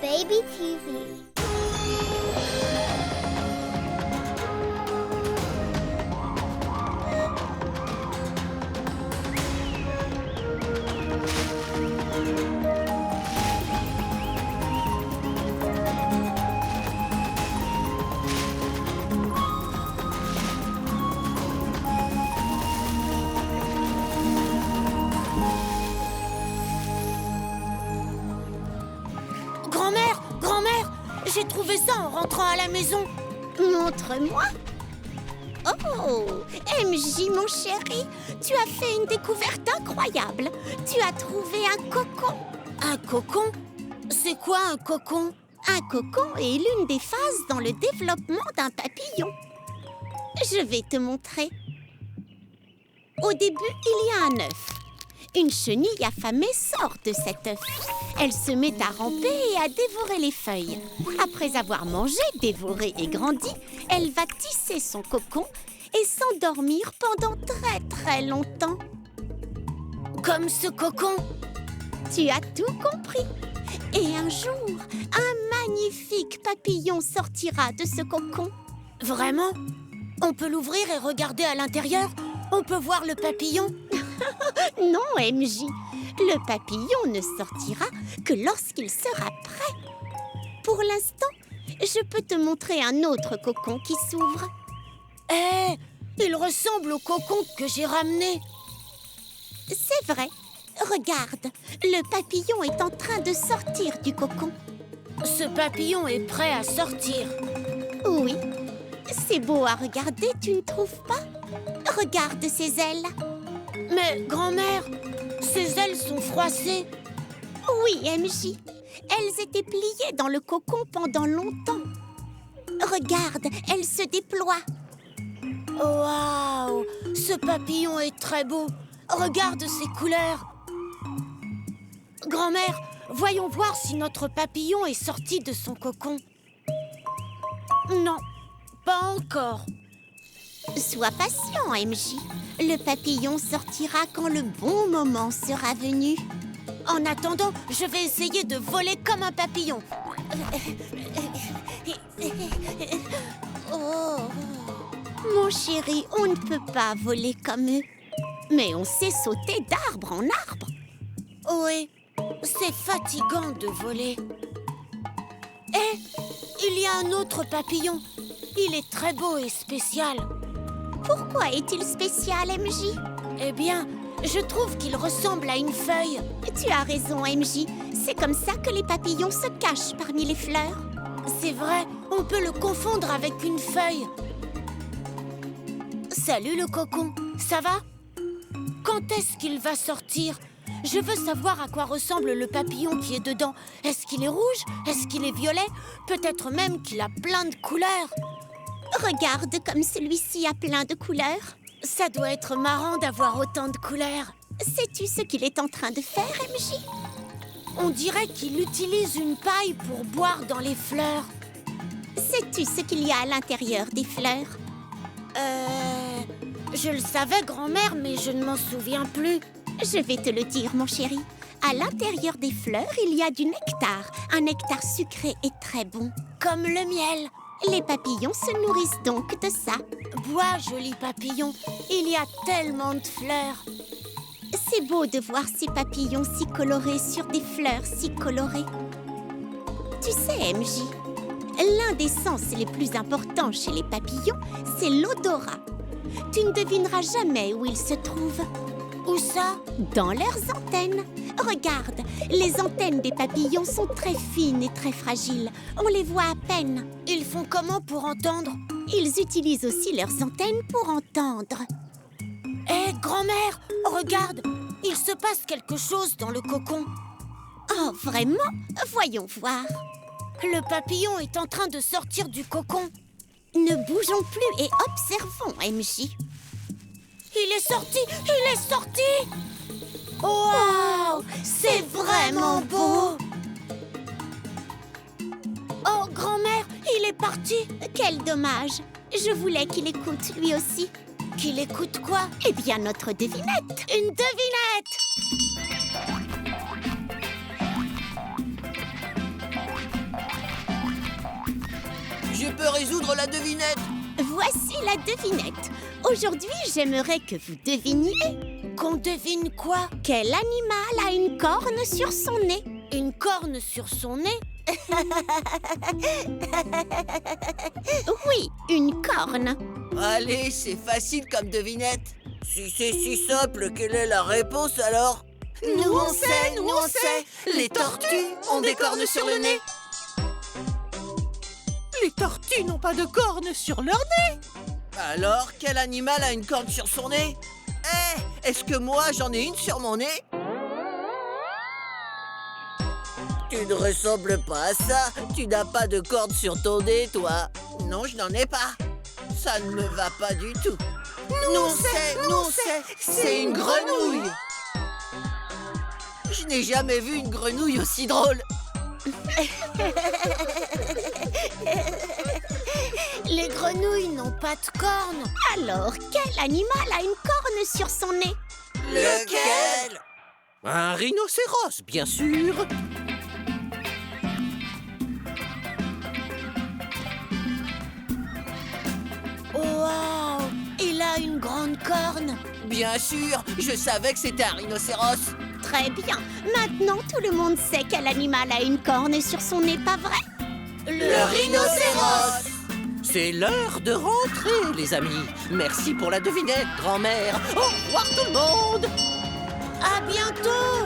Baby TV. Grand-mère, j'ai trouvé ça en rentrant à la maison. Montre-moi. Oh, MJ, mon chéri, tu as fait une découverte incroyable. Tu as trouvé un cocon. Un cocon? C'est quoi un cocon? Un cocon est l'une des phases dans le développement d'un papillon. Je vais te montrer. Au début, il y a un œuf. Une chenille affamée sort de cet œuf. Elle se met à ramper et à dévorer les feuilles. Après avoir mangé, dévoré et grandi, elle va tisser son cocon et s'endormir pendant très très longtemps. Comme ce cocon? Tu as tout compris. Et un jour, un magnifique papillon sortira de ce cocon. Vraiment? On peut l'ouvrir et regarder à l'intérieur? On peut voir le papillon? Non, MJ, le papillon ne sortira que lorsqu'il sera prêt. Pour l'instant, je peux te montrer un autre cocon qui s'ouvre. Il ressemble au cocon que j'ai ramené. C'est vrai. Regarde, le papillon est en train de sortir du cocon. Ce papillon est prêt à sortir. Oui, c'est beau à regarder, tu ne trouves pas? Regarde ses ailes. Mais, grand-mère, ses ailes sont froissées. Oui, MJ. Elles étaient pliées dans le cocon pendant longtemps. Regarde, elles se déploient. Waouh! Ce papillon est très beau. Regarde ses couleurs. Grand-mère, voyons voir si notre papillon est sorti de son cocon. Non, pas encore. Sois patient, MJ. Le papillon sortira quand le bon moment sera venu. En attendant, je vais essayer de voler comme un papillon. Oh, mon chéri, on ne peut pas voler comme eux. Mais on sait sauter d'arbre en arbre. Oui, c'est fatigant de voler. Il y a un autre papillon. Il est très beau et spécial. Pourquoi est-il spécial, MJ? Eh bien, je trouve qu'il ressemble à une feuille. Tu as raison, MJ. C'est comme ça que les papillons se cachent parmi les fleurs. C'est vrai, on peut le confondre avec une feuille. Salut le cocon, ça va? Quand est-ce qu'il va sortir? Je veux savoir à quoi ressemble le papillon qui est dedans. Est-ce qu'il est rouge? Est-ce qu'il est violet? Peut-être même qu'il a plein de couleurs. Regarde comme celui-ci a plein de couleurs. Ça doit être marrant d'avoir autant de couleurs. Sais-tu ce qu'il est en train de faire, MJ? On dirait qu'il utilise une paille pour boire dans les fleurs. Sais-tu ce qu'il y a à l'intérieur des fleurs? Je le savais, grand-mère, mais je ne m'en souviens plus. Je vais te le dire, mon chéri. À l'intérieur des fleurs, il y a du nectar. Un nectar sucré et très bon. Comme le miel. Les papillons se nourrissent donc de ça. Bois, joli papillon. Il y a tellement de fleurs. C'est beau de voir ces papillons si colorés sur des fleurs si colorées. Tu sais, MJ, l'un des sens les plus importants chez les papillons, c'est l'odorat. Tu ne devineras jamais où ils se trouvent. Où ça? Dans leurs antennes. Regarde, les antennes des papillons sont très fines et très fragiles. On les voit à peine. Ils font comment pour entendre? Ils utilisent aussi leurs antennes pour entendre. Grand-mère, regarde, il se passe quelque chose dans le cocon. Oh, vraiment? Voyons voir. Le papillon est en train de sortir du cocon. Ne bougeons plus et observons, MJ. Il est sorti! Il est sorti! Waouh! C'est vraiment beau! Oh, grand-mère, il est parti! Quel dommage! Je voulais qu'il écoute lui aussi. Qu'il écoute quoi? Eh bien, notre devinette! Une devinette! résoudre la devinette. Voici la devinette. Aujourd'hui, j'aimerais que vous deviniez Qu'on devine quoi? quel animal a une corne sur son nez. Une corne sur son nez? Oui, une corne. Allez, c'est facile comme devinette. Si c'est si simple, quelle est la réponse alors? Nous, on sait. Les tortues ont des cornes sur le nez. Les tortues n'ont pas de cornes sur leur nez. Alors, quel animal a une corne sur son nez? Est-ce que moi j'en ai une sur mon nez? Tu ne ressembles pas à ça. Tu n'as pas de corne sur ton nez, toi. Non, je n'en ai pas. Ça ne me va pas du tout. Nous on sait. C'est une grenouille. Je n'ai jamais vu une grenouille aussi drôle. Les grenouilles n'ont pas de cornes. Alors, quel animal a une corne sur son nez? Lequel? Un rhinocéros, bien sûr. Waouh! Il a une grande corne. Bien sûr, je savais que c'était un rhinocéros. Très bien. Maintenant, tout le monde sait quel animal a une corne sur son nez, pas vrai? Le rhinocéros. C'est l'heure de rentrer, les amis. Merci pour la devinette, grand-mère. Au revoir tout le monde. À bientôt!